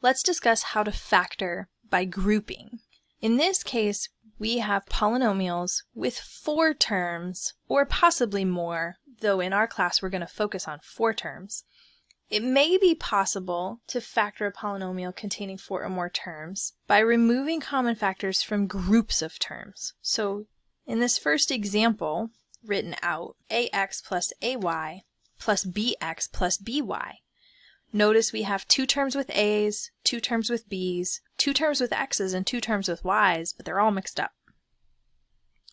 Let's discuss how to factor by grouping. In this case, we have polynomials with 4 terms, or possibly more, though in our class we're going to focus on 4 terms. It may be possible to factor a polynomial containing 4 or more terms by removing common factors from groups of terms. So in this first example, written out, ax plus ay plus bx plus by. Notice we have 2 terms with a's, 2 terms with b's, 2 terms with x's, and 2 terms with y's, but they're all mixed up.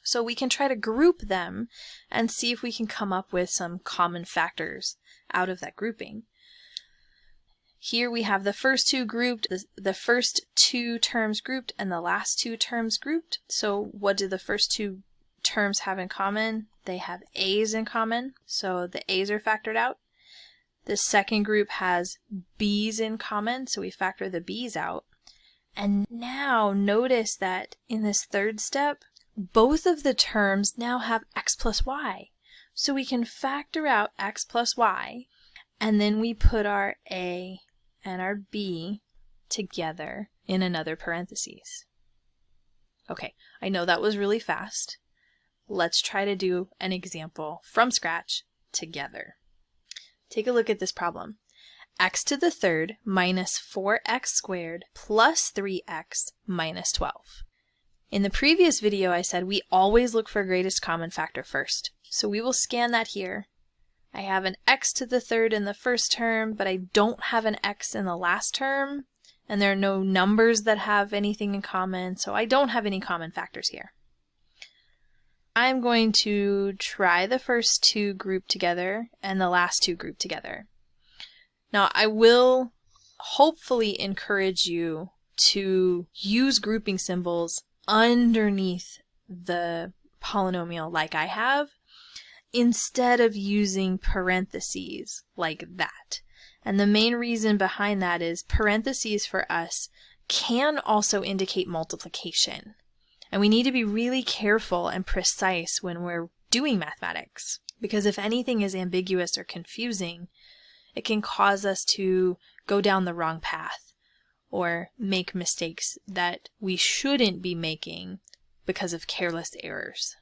So we can try to group them and see if we can come up with some common factors out of that grouping. Here we have the first 2 grouped, the first 2 terms grouped, and the last 2 terms grouped. So what do the first 2 terms have in common? They have a's in common, so the a's are factored out. The second group has b's in common, so we factor the b's out. And now notice that in this third step, both of the terms now have x plus y. So we can factor out x plus y, and then we put our a and our b together in another parentheses. Okay, I know that was really fast. Let's try to do an example from scratch together. Take a look at this problem. X to the third minus 4x squared plus 3x minus 12. In the previous video I said we always look for greatest common factor first. So we will scan that here. I have an x to the third in the first term, but I don't have an x in the last term, and there are no numbers that have anything in common, so I don't have any common factors here. I'm going to try the first 2 grouped together and the last 2 grouped together. Now I will hopefully encourage you to use grouping symbols underneath the polynomial like I have, instead of using parentheses like that. And the main reason behind that is parentheses for us can also indicate multiplication. And we need to be really careful and precise when we're doing mathematics, because if anything is ambiguous or confusing, it can cause us to go down the wrong path or make mistakes that we shouldn't be making because of careless errors.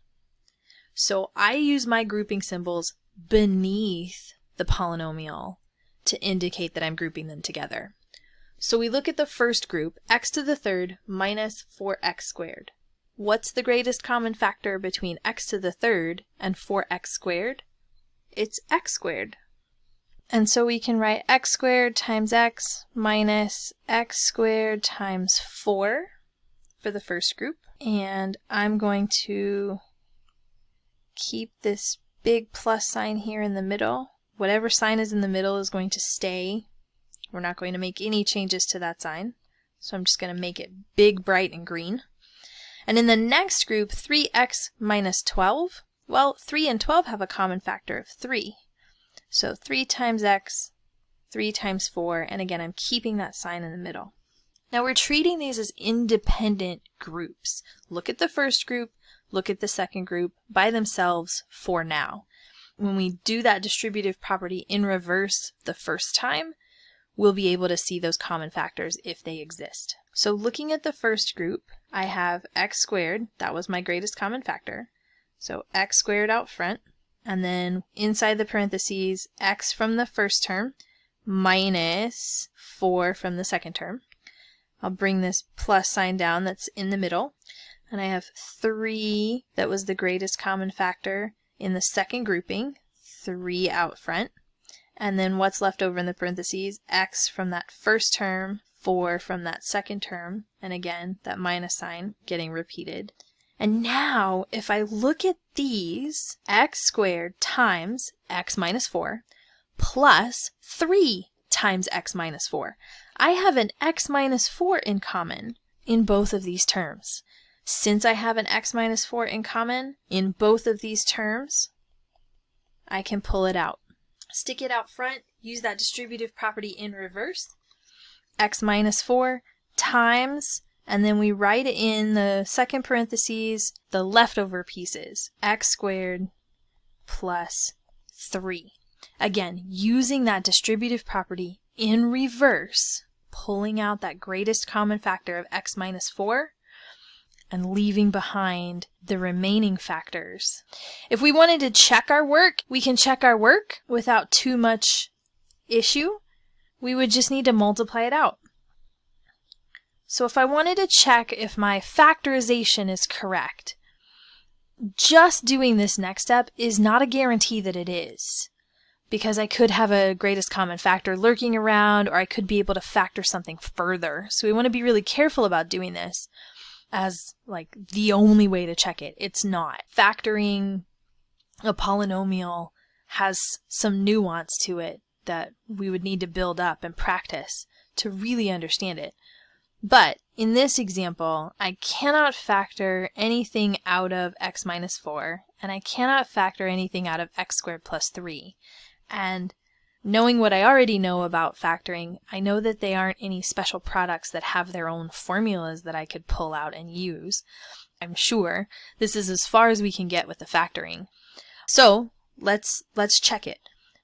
So I use my grouping symbols beneath the polynomial to indicate that I'm grouping them together. So we look at the first group, x to the third minus 4x squared. What's the greatest common factor between x to the third and 4x squared? It's x squared. And so we can write x squared times x minus x squared times 4 for the first group. And I'm going to keep this big plus sign here in the middle. Whatever sign is in the middle is going to stay. We're not going to make any changes to that sign. So I'm just going to make it big, bright, and green. And in the next group, 3x minus 12, well, 3 and 12 have a common factor of 3. So 3 times x, 3 times 4, and again, I'm keeping that sign in the middle. Now we're treating these as independent groups. Look at the first group, look at the second group by themselves for now. When we do that distributive property in reverse the first time, we'll be able to see those common factors if they exist. So looking at the first group, I have x squared, that was my greatest common factor. So x squared out front, and then inside the parentheses, x from the first term minus 4 from the second term. I'll bring this plus sign down that's in the middle, and I have 3 that was the greatest common factor in the second grouping, 3 out front. And then what's left over in the parentheses, x from that first term, 4 from that second term, and again, that minus sign getting repeated. And now, if I look at these, x squared times x minus 4 plus 3 times x minus 4. I have an x minus 4 in common in both of these terms. Since I have an x minus 4 in common in both of these terms, I can pull it out. Stick it out front, use that distributive property in reverse. X minus 4 times, and then we write in the second parentheses the leftover pieces, x squared plus 3. Again, using that distributive property in reverse, pulling out that greatest common factor of x minus 4 and leaving behind the remaining factors. If we wanted to check our work, we can check our work without too much issue. We would just need to multiply it out. So if I wanted to check if my factorization is correct, just doing this next step is not a guarantee that it is, because I could have a greatest common factor lurking around, or I could be able to factor something further. So we want to be really careful about doing this as like the only way to check it. It's not. Factoring a polynomial has some nuance to it that we would need to build up and practice to really understand it. But in this example, I cannot factor anything out of x minus 4, and I cannot factor anything out of x squared plus 3. And knowing what I already know about factoring, I know that they aren't any special products that have their own formulas that I could pull out and use. I'm sure this is as far as we can get with the factoring. So let's check it.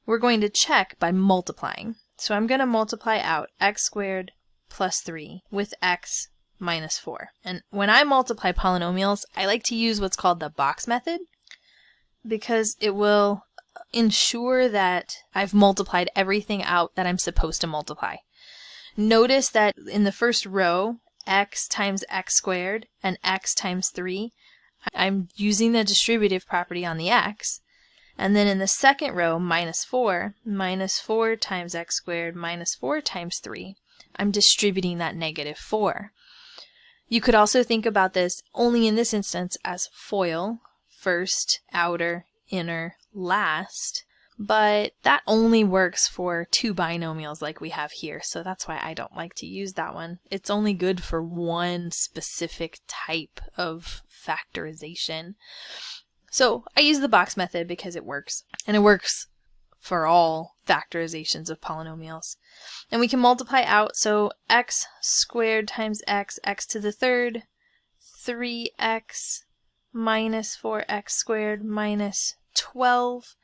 We're going to check by multiplying. So I'm going to multiply out x squared plus 3 with x minus 4. And when I multiply polynomials, I like to use what's called the box method, because it will ensure that I've multiplied everything out that I'm supposed to multiply. Notice that in the first row, x times x squared and x times 3, I'm using the distributive property on the x. And then in the second row, minus 4 times x squared minus 4 times 3, I'm distributing that negative 4. You could also think about this only in this instance as FOIL, first, outer, inner, last, but that only works for two binomials like we have here, so that's why I don't like to use that one. It's only good for one specific type of factorization. So I use the box method because it works, and it works for all factorizations of polynomials. And we can multiply out, so x squared times x to the third, 3x minus 4x squared minus 12,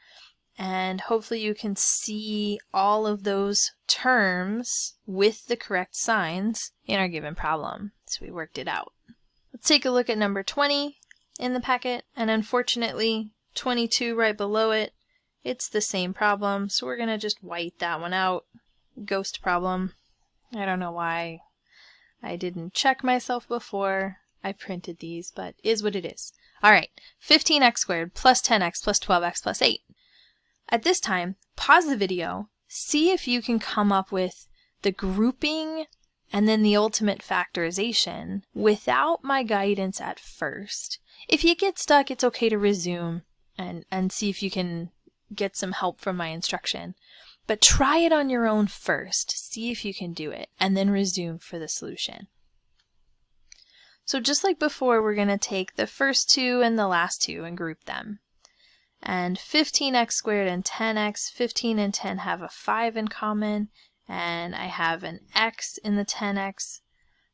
and hopefully you can see all of those terms with the correct signs in our given problem. So we worked it out. Let's take a look at number 20 in the packet, and unfortunately 22 right below it, it's the same problem, so we're going to just white that one out. Ghost problem. I don't know why I didn't check myself before I printed these, but is what it is. Alright, 15x squared plus 10x plus 12x plus 8. At this time, pause the video, see if you can come up with the grouping and then the ultimate factorization without my guidance at first. If you get stuck, it's okay to resume and see if you can get some help from my instruction. But try it on your own first, see if you can do it, and then resume for the solution. So just like before, we're going to take the first two and the last two and group them. And 15x squared and 10x, 15 and 10 have a 5 in common, and I have an x in the 10x.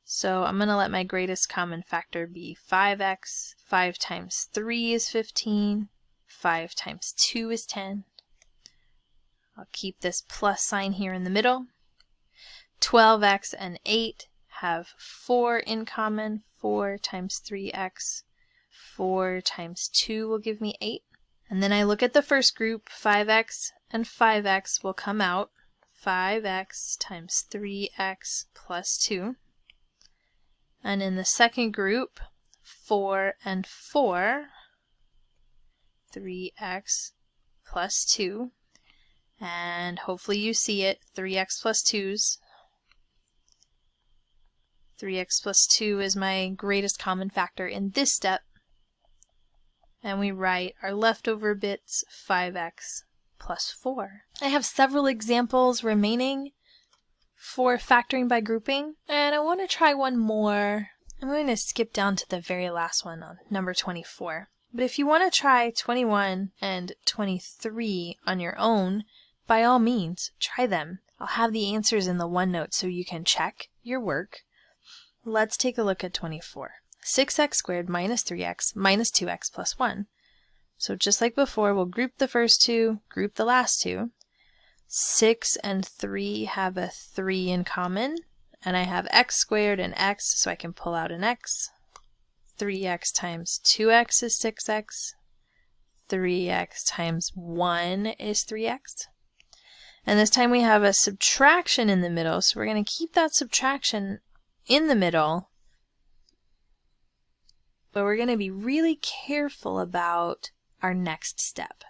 So I'm going to let my greatest common factor be 5x. 5 times 3 is 15. 5 times 2 is 10. I'll keep this plus sign here in the middle. 12x and 8 have 4 in common. 4 times 3x. 4 times 2 will give me 8. And then I look at the first group, 5x and 5x will come out. 5x times 3x plus 2. And in the second group, 4 and 4, 3x plus 2. And hopefully you see it, 3x plus 2's. 3x plus 2 is my greatest common factor in this step. And we write our leftover bits, 5x plus 4. I have several examples remaining for factoring by grouping, and I want to try one more. I'm going to skip down to the very last one on number 24. But if you want to try 21 and 23 on your own, by all means, try them. I'll have the answers in the OneNote so you can check your work. Let's take a look at 24. 6x squared minus 3x minus 2x plus 1. So just like before, we'll group the first two, group the last two. 6 and 3 have a 3 in common. And I have x squared and x, so I can pull out an x. 3x times 2x is 6x. 3x times 1 is 3x. And this time we have a subtraction in the middle, so we're going to keep that subtraction in the middle. But we're going to be really careful about our next step.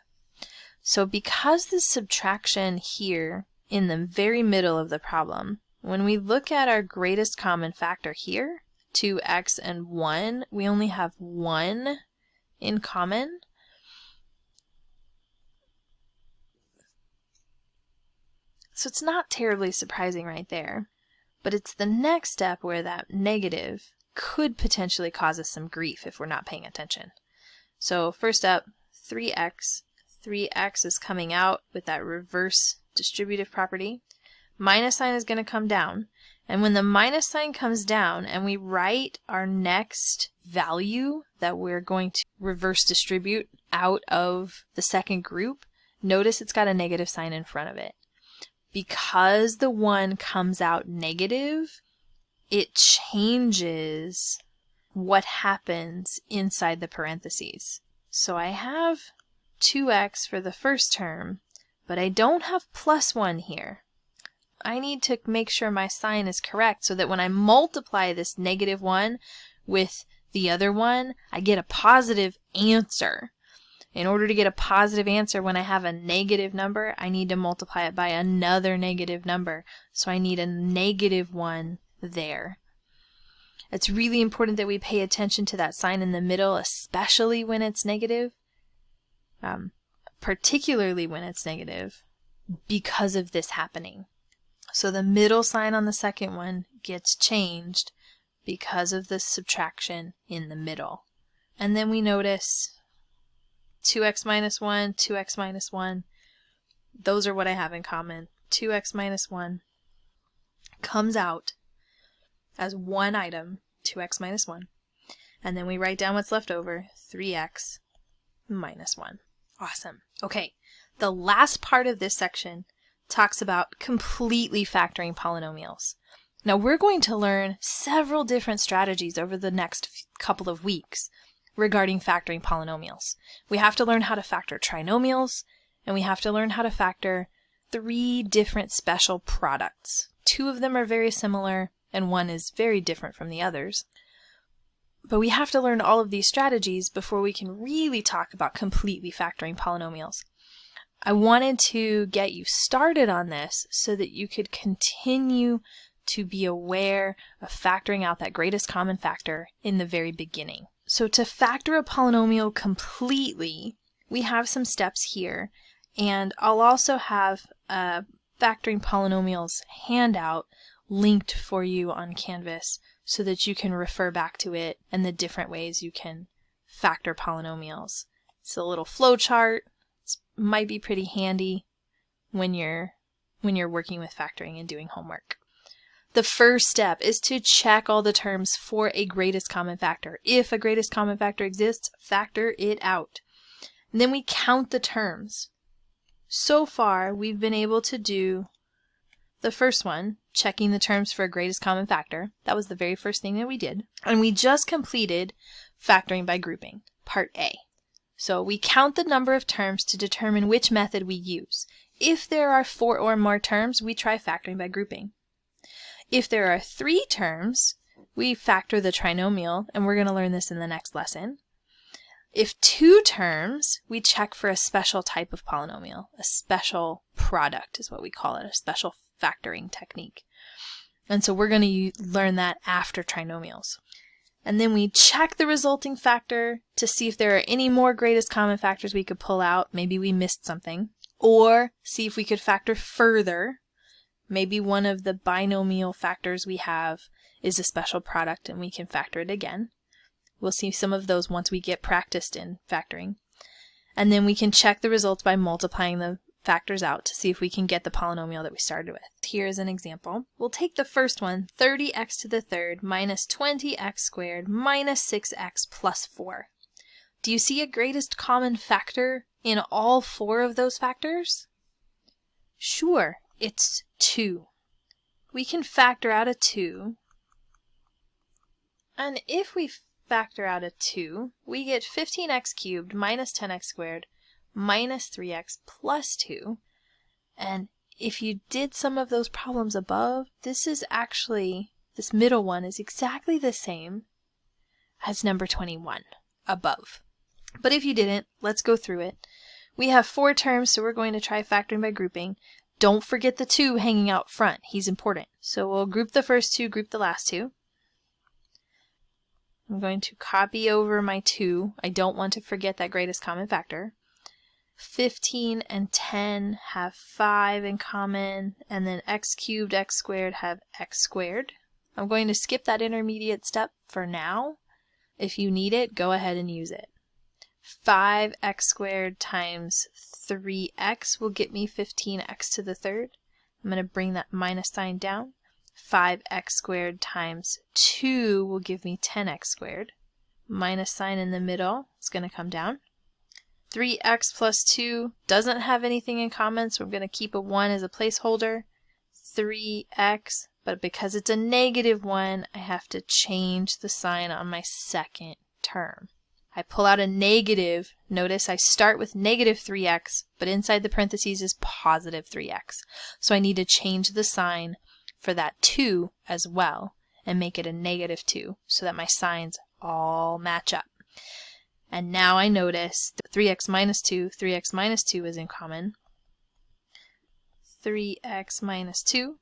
So because the subtraction here in the very middle of the problem, when we look at our greatest common factor here, 2x and 1, we only have 1 in common. So it's not terribly surprising right there, but it's the next step where that negative could potentially cause us some grief if we're not paying attention. So first up, 3x. 3x is coming out with that reverse distributive property. Minus sign is going to come down. And when the minus sign comes down and we write our next value that we're going to reverse distribute out of the second group, notice it's got a negative sign in front of it. Because the 1 comes out negative, it changes what happens inside the parentheses. So I have 2x for the first term, but I don't have plus 1 here. I need to make sure my sign is correct so that when I multiply this negative 1 with the other one, I get a positive answer. In order to get a positive answer when I have a negative number, I need to multiply it by another negative number. So I need a negative 1 there. It's really important that we pay attention to that sign in the middle, especially when it's negative, particularly when it's negative, because of this happening. So the middle sign on the second one gets changed because of the subtraction in the middle. And then we notice 2x minus 1, 2x minus 1. Those are what I have in common. 2x minus 1 comes out as one item, 2x minus 1. And then we write down what's left over, 3x minus 1. Awesome. Okay, the last part of this section talks about completely factoring polynomials. Now we're going to learn several different strategies over the next couple of weeks regarding factoring polynomials. We have to learn how to factor trinomials, and we have to learn how to factor 3 different special products. 2 of them are very similar, and 1 is very different from the others. But we have to learn all of these strategies before we can really talk about completely factoring polynomials. I wanted to get you started on this so that you could continue to be aware of factoring out that greatest common factor in the very beginning. So to factor a polynomial completely, we have some steps here, and I'll also have a factoring polynomials handout linked for you on Canvas so that you can refer back to it and the different ways you can factor polynomials. It's a little flow chart. It might be pretty handy when you're working with factoring and doing homework. The first step is to check all the terms for a greatest common factor. If a greatest common factor exists, factor it out. And then we count the terms. So far, we've been able to do the first one, checking the terms for a greatest common factor. That was the very first thing that we did. And we just completed factoring by grouping, part A. So we count the number of terms to determine which method we use. If there are 4 or more terms, we try factoring by grouping. If there are 3 terms, we factor the trinomial, and we're going to learn this in the next lesson. If 2 terms, we check for a special type of polynomial. A special product is what we call it, a special factoring technique. And so we're going to learn that after trinomials. And then we check the resulting factor to see if there are any more greatest common factors we could pull out. Maybe we missed something. Or see if we could factor further. Maybe one of the binomial factors we have is a special product and we can factor it again. We'll see some of those once we get practiced in factoring. And then we can check the results by multiplying the factors out to see if we can get the polynomial that we started with. Here's an example. We'll take the first one, 30x to the third minus 20x squared minus 6x plus 4. Do you see a greatest common factor in all 4 of those factors? Sure, it's 2. we can factor out a 2. And if we factor out a 2, we get 15x cubed minus 10x squared minus 3x plus 2. And if you did some of those problems above, this middle one is exactly the same as number 21 above. But if you didn't, let's go through it. We have 4 terms, so we're going to try factoring by grouping. Don't forget the 2 hanging out front. He's important. So we'll group the first 2, group the last 2. I'm going to copy over my 2. I don't want to forget that greatest common factor. 15 and 10 have 5 in common, and then x cubed, x squared have x squared. I'm going to skip that intermediate step for now. If you need it, go ahead and use it. 5x squared times 3x will get me 15x to the third. I'm going to bring that minus sign down. 5x squared times 2 will give me 10x squared. Minus sign in the middle is going to come down. 3x plus 2 doesn't have anything in common, so I'm going to keep a 1 as a placeholder. 3x, but because it's a negative 1, I have to change the sign on my second term. I pull out a negative. Notice I start with negative 3x, but inside the parentheses is positive 3x. So I need to change the sign for that 2 as well and make it a negative 2 so that my signs all match up. And now I notice 3x minus 2 is in common. 3x minus 2.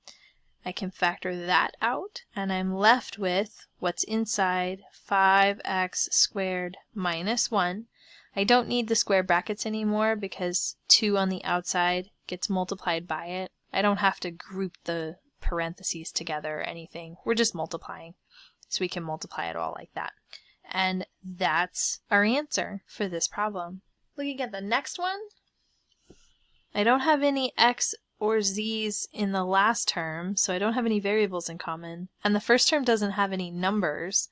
I can factor that out, and I'm left with what's inside 5x squared minus 1. I don't need the square brackets anymore because 2 on the outside gets multiplied by it. I don't have to group the parentheses together or anything. We're just multiplying, so we can multiply it all like that. And that's our answer for this problem. Looking at the next one, I don't have any x or z's in the last term, so I don't have any variables in common. And the first term doesn't have any numbers,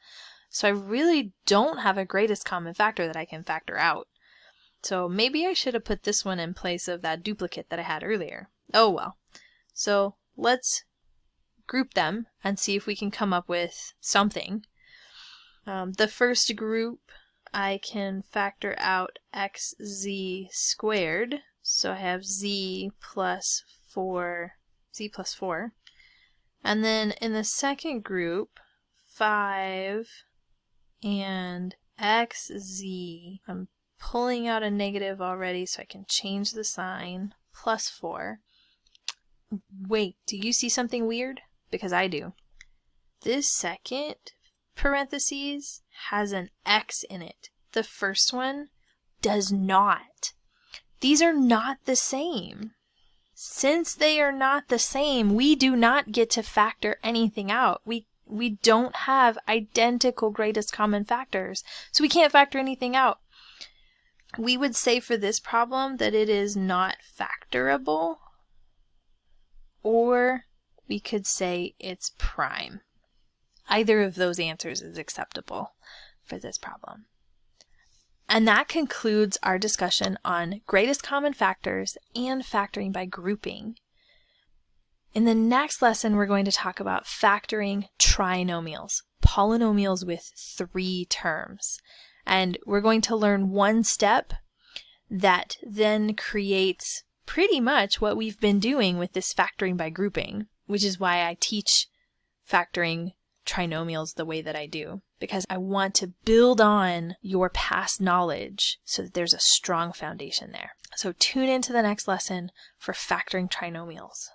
so I really don't have a greatest common factor that I can factor out. So maybe I should have put this one in place of that duplicate that I had earlier. Oh well. So let's group them and see if we can come up with something. The first group, I can factor out xz squared. So I have z plus 4. And then in the second group, 5 and xz. I'm pulling out a negative already so I can change the sign. Plus 4. Wait, do you see something weird? Because I do. This second parentheses has an x in it. The first one does not. These are not the same. Since they are not the same, we do not get to factor anything out. We don't have identical greatest common factors, so we can't factor anything out. We would say for this problem that it is not factorable, or we could say it's prime. Either of those answers is acceptable for this problem. And that concludes our discussion on greatest common factors and factoring by grouping. In the next lesson, we're going to talk about factoring trinomials, polynomials with 3 terms. And we're going to learn one step that then creates pretty much what we've been doing with this factoring by grouping, which is why I teach factoring trinomials the way that I do, because I want to build on your past knowledge so that there's a strong foundation there. So tune into the next lesson for factoring trinomials.